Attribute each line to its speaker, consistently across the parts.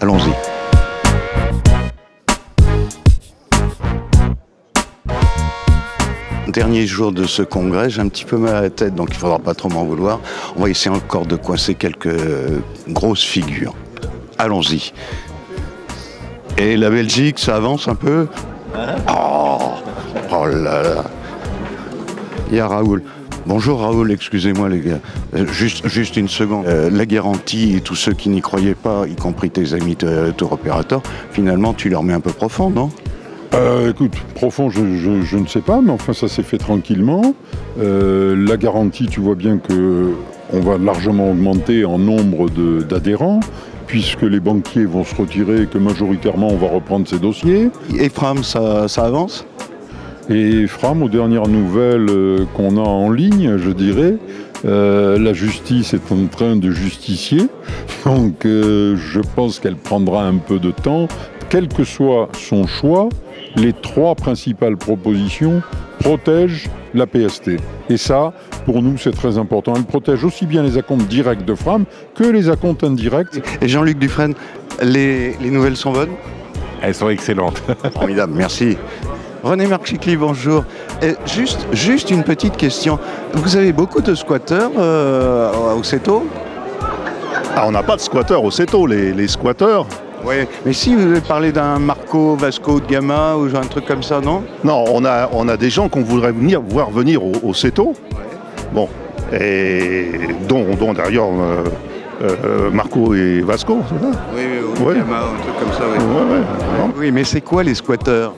Speaker 1: Allons-y. Dernier jour de ce congrès, j'ai un petit peu mal à la tête, donc il ne faudra pas trop m'en vouloir. On va essayer encore de coincer quelques grosses figures. Allons-y. Et la Belgique, ça avance un peu? Oh là là. Il y a Raoul. Bonjour Raoul, excusez-moi les gars. Juste une seconde. La garantie et tous ceux qui n'y croyaient pas, y compris tes amis tour opérateurs, finalement tu leur mets un peu profond, non?
Speaker 2: Écoute, profond, je ne sais pas, mais enfin ça s'est fait tranquillement. La garantie, tu vois bien qu'on va largement augmenter en nombre d'adhérents, puisque les banquiers vont se retirer et que majoritairement on va reprendre ces dossiers.
Speaker 1: Et Fram, ça avance?
Speaker 2: Et Fram, aux dernières nouvelles qu'on a en ligne, je dirais, la justice est en train de justicier, donc je pense qu'elle prendra un peu de temps. Quel que soit son choix, les 3 principales propositions protègent la PST. Et ça, pour nous, c'est très important. Elle protège aussi bien les acomptes directs de Fram que les acomptes indirects.
Speaker 1: Et Jean-Luc Dufresne, les nouvelles sont bonnes?
Speaker 3: Elles sont excellentes.
Speaker 1: Formidable, merci. René-Marc Chicly, bonjour. Juste une petite question. Vous avez beaucoup de squatteurs au CETO?
Speaker 4: On n'a pas de squatteurs au CETO, les squatteurs.
Speaker 1: Oui, mais si vous avez parlé d'un Marco Vasco de Gama ou un truc comme ça, non?
Speaker 4: Non, on a des gens qu'on voudrait voir venir au CETO. Bon, et dont d'ailleurs Marco et Vasco, c'est ça?
Speaker 1: Oui, Gama, un truc comme ça, oui. Oui, mais c'est quoi les squatteurs?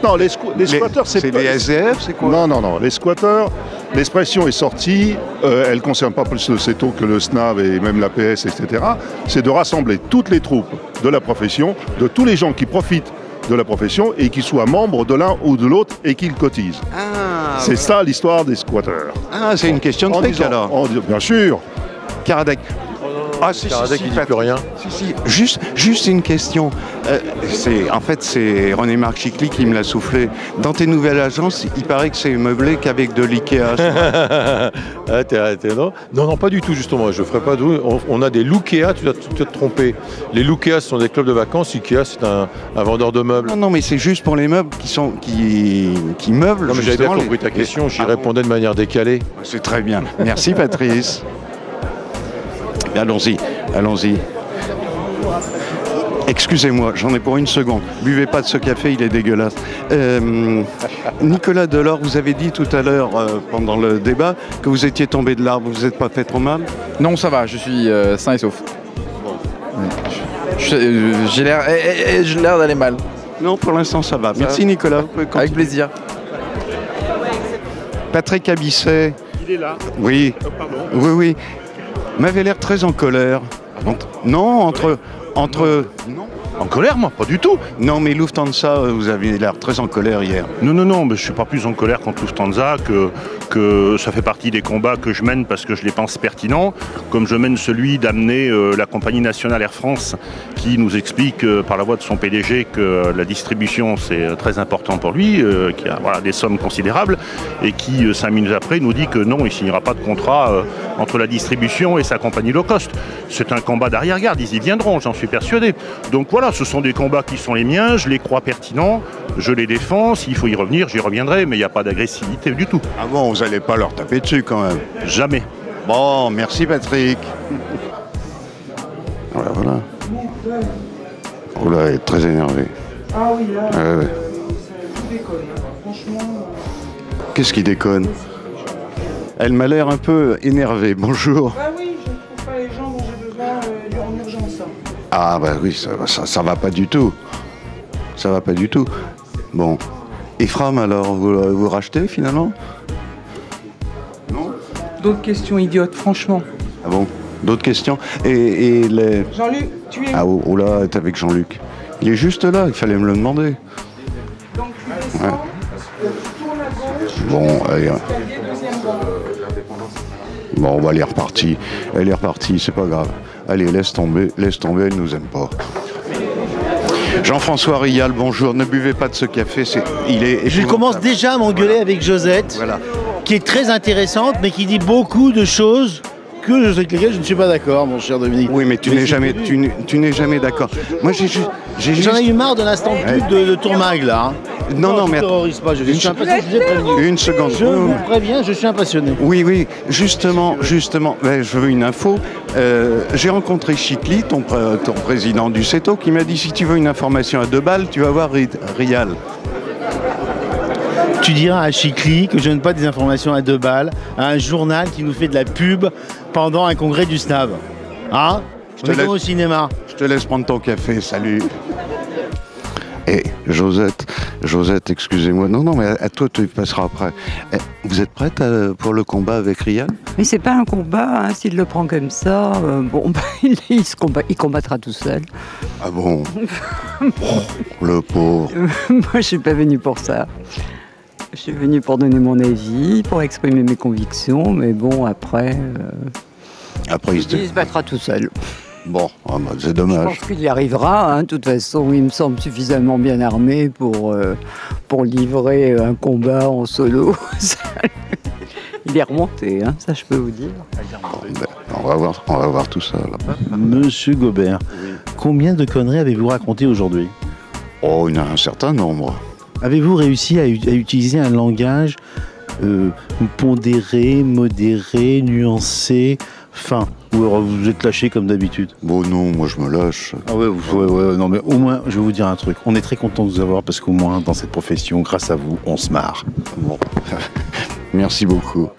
Speaker 4: Non, les squatteurs, c'est
Speaker 1: des SDF, c'est quoi?
Speaker 4: Non, les squatteurs, l'expression est sortie, elle ne concerne pas plus le CETO que le SNAV et même l'APS, etc. C'est de rassembler toutes les troupes de la profession, de tous les gens qui profitent de la profession et qui soient membres de l'un ou de l'autre et qu'ils cotisent. C'est ça l'histoire des squatteurs.
Speaker 1: Ah, c'est une question de fric alors?
Speaker 4: Bien sûr.
Speaker 1: Karadec. Ah,
Speaker 3: Karadec, il dit plus rien.
Speaker 1: Juste une question. En fait, c'est René-Marc Chicly qui me l'a soufflé. Dans tes nouvelles agences, il paraît que c'est meublé qu'avec de l'IKEA.
Speaker 3: Non, pas du tout, justement. Je ferai pas de... On a des Lookea, tu dois te tromper. Les Lookea, ce sont des clubs de vacances. IKEA, c'est un vendeur de meubles.
Speaker 1: Non, mais c'est juste pour les meubles qui meublent.
Speaker 3: Non, mais j'avais bien compris ta question. J'y répondais de manière décalée.
Speaker 1: C'est très bien. Merci, Patrice. Allons-y. Excusez-moi, j'en ai pour une seconde. Buvez pas de ce café, il est dégueulasse. Nicolas Delors, vous avez dit tout à l'heure, pendant le débat, que vous étiez tombé de l'arbre. Vous n'êtes pas fait trop mal?
Speaker 5: Non, ça va, je suis sain et sauf. J'ai l'air d'aller mal.
Speaker 1: Non, pour l'instant, ça va. Merci, Nicolas.
Speaker 5: Avec plaisir.
Speaker 1: Patrick Abisset.
Speaker 4: Il est là.
Speaker 1: Oui.
Speaker 4: Pardon.
Speaker 1: Oui. M'avait l'air très en colère. Non, entre... Non.
Speaker 6: En colère, moi? Pas du tout.
Speaker 1: Non, mais Lufthansa, vous avez l'air très en colère hier.
Speaker 6: Non, mais je suis pas plus en colère contre Lufthansa que ça fait partie des combats que je mène parce que je les pense pertinents, comme je mène celui d'amener la compagnie nationale Air France qui nous explique par la voix de son PDG que la distribution c'est très important pour lui, qui a des sommes considérables et qui 5 minutes après nous dit que non, il ne signera pas de contrat entre la distribution et sa compagnie low cost. C'est un combat d'arrière-garde, ils y viendront, j'en suis persuadé. Donc voilà, ce sont des combats qui sont les miens, je les crois pertinents, je les défends, s'il faut y revenir, j'y reviendrai, mais il n'y a pas d'agressivité du tout.
Speaker 1: Ah bon, vous n'allez pas leur taper dessus quand même?
Speaker 6: Jamais.
Speaker 1: Bon, merci Patrick. Voilà. Oh là, elle est très énervée.
Speaker 7: Ah oui, là,
Speaker 1: Ouais.
Speaker 7: tout déconne, hein. Franchement...
Speaker 1: Qu'est-ce qui déconne? Elle m'a l'air un peu énervée. Bonjour.
Speaker 7: Ah oui, je ne trouve pas les gens dont j'ai besoin en urgence.
Speaker 1: Ah bah oui, ça va pas du tout. Ça va pas du tout. Bon. Et Fram, alors, vous rachetez finalement? Non?
Speaker 7: D'autres questions idiotes, franchement.
Speaker 1: Ah bon? D'autres questions? Et les...
Speaker 7: Jean-Luc, tu es...
Speaker 1: Ah oh là, t'es avec Jean-Luc. Il est juste là, il fallait me le demander.
Speaker 7: Donc tu descends, tu tournes à gauche,
Speaker 1: Bon, allez.
Speaker 7: escalier, deuxième banc.
Speaker 1: Bon, bah, elle est repartie. Elle est repartie, c'est pas grave. Allez, laisse tomber, elle nous aime pas. Jean-François Rial, bonjour. Ne buvez pas de ce café,
Speaker 8: Je commence déjà à m'engueuler avec Josette,
Speaker 1: Voilà.
Speaker 8: qui est très intéressante, mais qui dit beaucoup de choses avec lesquels je ne suis pas d'accord, mon cher Dominique.
Speaker 1: Oui, mais tu n'es jamais, tu n'es jamais d'accord. Moi,
Speaker 8: J'en ai eu marre de l'instant pub de Tourmagle, là. Hein.
Speaker 1: Non, mais
Speaker 8: terrorise pas, je suis impatient, je vous ai prévenu.
Speaker 1: une seconde.
Speaker 8: Je vous préviens, je suis impassionné.
Speaker 1: Oui, justement, ben, je veux une info. J'ai rencontré Chicli, ton président du CETO, qui m'a dit si tu veux une information à 2 balles, tu vas voir Rial.
Speaker 8: Tu diras à Chicli que je ne donne pas des informations à 2 balles à un journal qui nous fait de la pub pendant un congrès du SNAV. Hein? On est comme au cinéma.
Speaker 1: Je te laisse prendre ton café, salut. Et Josette, excusez-moi. Non, mais à toi, tu passeras après. Vous êtes prête pour le combat avec Rial?
Speaker 9: Mais c'est pas un combat, hein, s'il le prend comme ça, il combattra tout seul.
Speaker 1: Ah bon? Oh, le pauvre.
Speaker 9: Moi, je suis pas venue pour ça. Je suis venue pour donner mon avis, pour exprimer mes convictions, mais bon, après il se battra tout seul.
Speaker 1: Bon, c'est dommage.
Speaker 9: Je pense qu'il y arrivera, hein. De toute façon, il me semble suffisamment bien armé pour livrer un combat en solo. Il est remonté, hein, ça je peux vous dire.
Speaker 1: On va voir tout ça. Là.
Speaker 8: Monsieur Gobert, combien de conneries avez-vous raconté aujourd'hui?
Speaker 1: Oh, il y en a un certain nombre.
Speaker 8: Avez-vous réussi à utiliser un langage pondéré, modéré, nuancé, fin? Ou alors vous êtes lâché comme d'habitude?
Speaker 1: Bon non, moi je me lâche.
Speaker 8: Ah ouais, non mais au moins, je vais vous dire un truc. On est très content de vous avoir parce qu'au moins dans cette profession, grâce à vous, on se marre.
Speaker 1: Bon, merci beaucoup.